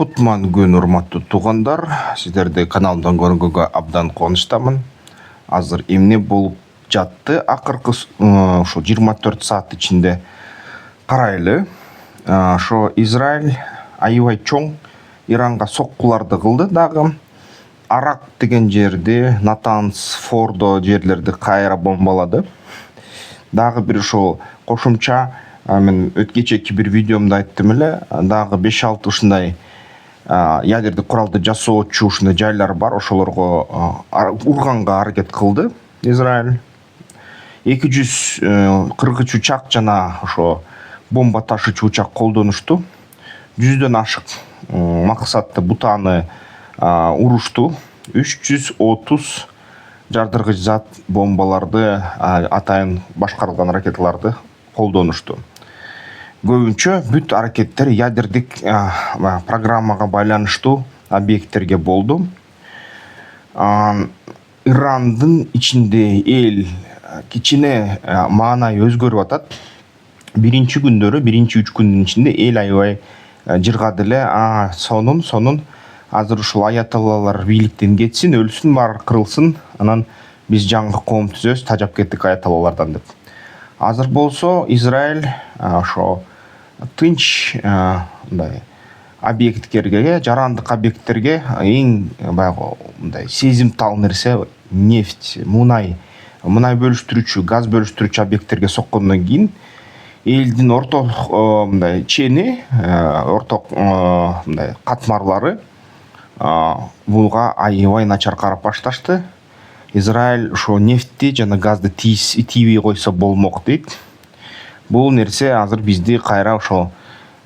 Кутман күн урматтуу туугандар, сиздерди каналымдан көргөнгө абдан кубанычтамын. Азыр эмне болуп жатты? Акыркы ошо 24 саат ичинде карайлы. Ошо Израиль аябай чоң Иранга соккуларды кылды дагы. Арак деген жерди, Натанс, Фордо жерлерди кайра бомбалады. Дагы бир ошо кошумча мен өткечеки бир видеомда айттым эле, дагы 5-6 ушундай ядердик куралды жасоочу ушундай жайлар бар, ошолорго урганга аракет кылды Израиль. 243 учак жана ошо бомба ташуучу учак колдонушту. 100дөн ашык максатты бутаны урушту. 330 жардыргыч зат бомбаларды, атайын башкарылган ракеталарды колдонушту. Көбүнчө бүт аракеттер ядердик программага байланыштуу объекттерге болду. Ирандын ичинде эл кичине маанай өзгөрүп атат. Биринчи күндөрү, биринчи 3 күндүн ичинде эл аябай жыргады эле. Сонун азыр ушул аяталлалар бийликтен кетсин, өлсүн, баары кырылсын, анан биз жаңы коом түзөбүз, тажап кеттик аяталлалардан деп. Азыр болсо Израиль ошо тынч мындай объекттерге, жарандык объекттерге эң баягы мындай сезимтал нерсе нефть, мунай бөлүштүрүүчү, газ бөлүштүрүүчү объекттерге соккондон кийин элдин орток мындай чени, орток мындай катмарлары буга аябай начар карап башташты. Израиль ошо нефтти жана газды тийбей койсо болмок дейт. Бул нерсе азыр бизди кайра ошо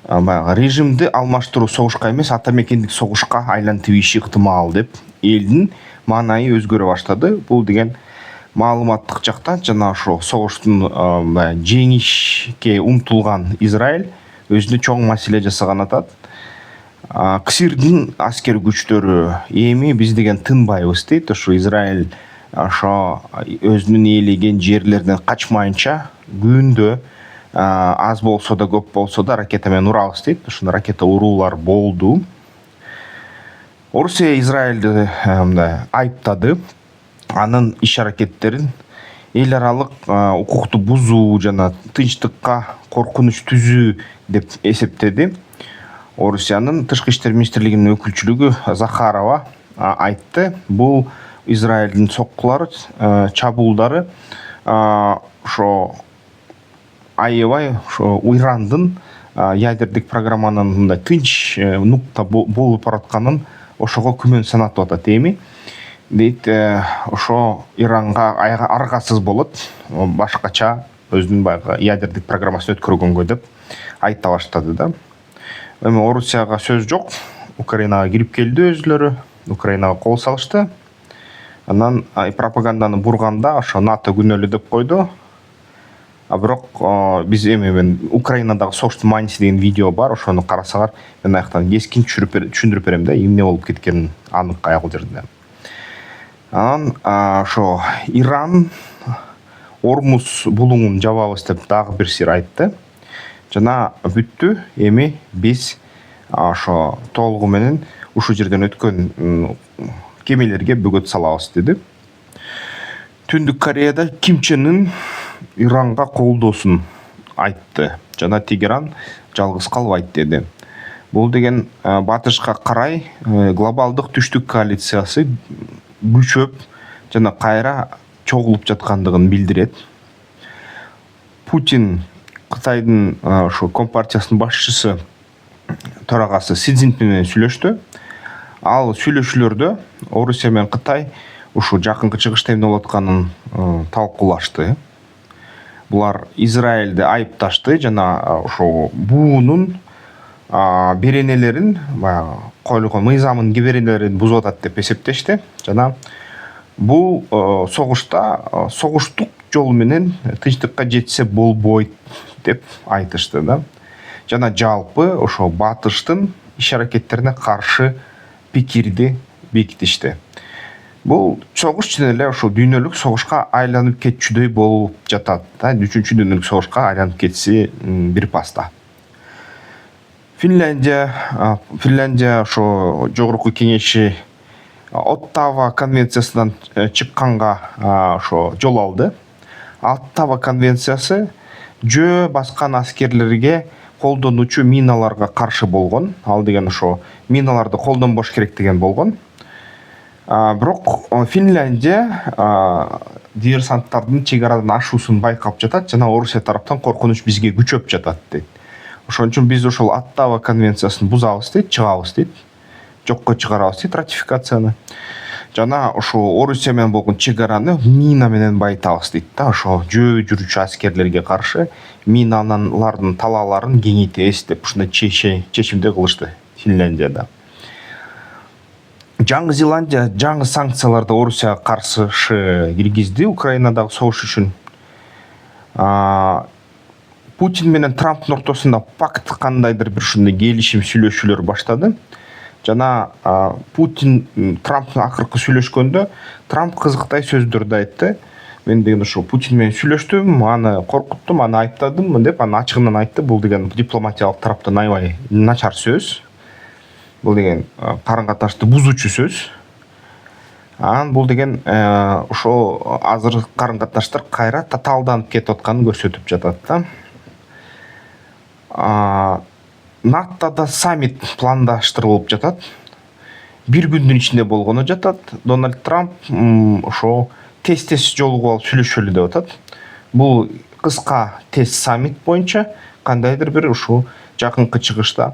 баягы режимди алмаштыруу, согушка эмес, ата мекендик согушка айлантып ийиши ыктымал деп элдин маанайы өзгөрө баштады. Бул деген маалыматтык жактан жана ошо согуштун жеңишке умтулган Израиль өзүнө чоң маселе жасаган атат. КСИРдин аскер күчтөрү эми биз деген тынбайбыз дейт. Ошо Израиль ошо өзүнүн ээлеген жерлерден качмайынча күндө аз болсо да көп болсо да ракета менен урабыз дейт. Ошондой ракета уруулар болду. Орусия Израилди мындай айыптады. Анын иш-аракеттерин эл аралык укукту бузуу жана тынчтыкка коркунуч түзүү деп эсептеди. Орусиянын тышкы иштер министрлигинин өкүлчүлүгү Захарова айтты. Бул Израилдин соккулары, чабуулдары ошо аябай ошо Ирандын ядердик программанын мындай тынч нукта болуп баратканын ошого күмөн санатып атат эми. Дейт, ошо Иранга аргасыз болот, башкача өзүнүн баягы ядердик программасын өткөргөнгө деп айта баштады да. Эми Орусияга сөз жок. Украинага кирип келди өзүлөрү. Украинага кол салышты. Анан пропаганданы бурганда ошо НАТО күнөөлүү деп койду. Бирок биз эми Украинадагы согуштун мааниси деген видео бар. Ошону карасаңар, мен аяктан кескин түшүндүрүп берем да, эмне болуп кеткенин анык аягыл жерде. Анан ошо Иран Ормуз булуңун жабабыз деп дагы бир сир айтты. Жана бүттү, эми биз ошо толугу менен ушул жерден өткөн кемелерге бөгөт салабыз деди. Түндүк Кореяда Ким Чен Ын Иранга колдоосун айтты. Жана Тегеран жалгыз калбайт деди. Бул деген батышка карай глобалдык түштүк коалициясы күчөп жана кайра чогулуп жаткандыгын билдирет. Путин Кытайдын ошо компартиясынын башчысы, төрагасы Си Цзиньпин менен сүйлөштү. Ал сүйлөшүүлөрдө Орусия менен Кытай ушу жакынкы чыгышта эмне болуп атканын талкуулашты. Булар Израилди айыпташты жана ошо буунун беренелерин, баягы коюлган мыйзамын беренелерин бузуп атат деп эсептешти. Жана бул согушта согуштук жол менен тынчтыкка жетсе болбойт деп айтышты да. Жана жалпы ошо батыштын иш-аракеттерине каршы пикирди бекитишти. Бул согуш чын эле ошо дүйнөлүк согушка айланып кетчүдөй болуп жатат да. 3-дүнөлүк согушка айланып кетси бир паста. Финляндия ошо жогорку кеңеши Оттава конвенциясынан чыкканга ошо жол алды. Оттава конвенциясы жөө баскан аскерлерге колдонуучу миналарга каршы болгон. Ал деген ошо миналарды колдонбош керек деген болгон. Бирок Финляндия диверсанттардын чек арадан ашуусун байкап жатат жана Орусия тараптан коркунуч бизге күчөп жатат дейт. Ошон үчүн биз ошол Оттава конвенциясын бузабыз дейт, чыгабыз дейт. Жокко чыгарабыз дейт ратификацияны. Жана ошо Орусия менен болгон чек араны мина менен байытабыз дейт да. Ошо жөө жүрүүчү аскерлерге каршы миналардын талааларын кеңейтебиз деп ушундай чечимди кылышты Финляндияда. Жаңы Зеландия жаңы санкцияларды Орусияга каршы киргизди Украинадагы согуш үчүн. Путин менен Трамптын ортосунда пакт кандайдыр бир ушундай келишим сүйлөшүүлөр баштады. Жана Путин Трамптын акыркы сүйлөшкөндө Трамп кызыктай сөздөрдү айтты. Мен деген ошо Путин менен сүйлөштүм, аны коркуттум, аны айыптадым деп аны ачыгынан айтты. Бул деген дипломатиялык тараптан аябай начар сөз. Бул деген карым-катнашты бузуучу сөз. Бул деген ошо азыр карым-катнаштар кайра татаалданып кетип атканын көрсөтүп жатат да. НАТОда саммит пландаштырылып жатат. Бир күндүн ичинде болгону жатат. Дональд Трамп ошо тез жолугуп алып сүйлөшөлү деп атат. Бул кыска тез саммит боюнча кандайдыр бир ушул жакынкы чыгышта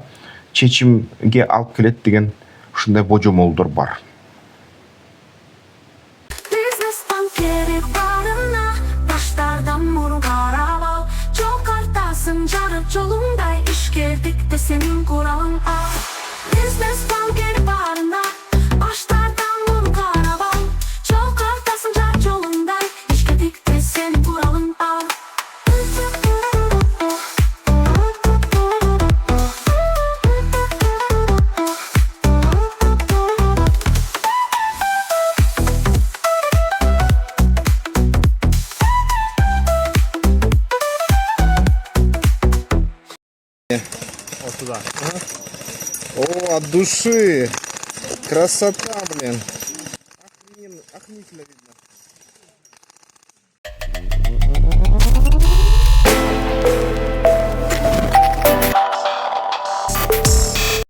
чечимге алып келет деген ушундай божомолдор бар. Yolunday iş geldik de senin kuralın al. Business banker barına başlardan vur karavan. Çok artasın car yolunday iş geldik de senin kuralın al. Вот туда. О, от души. Красота, блин. Охренительно видно.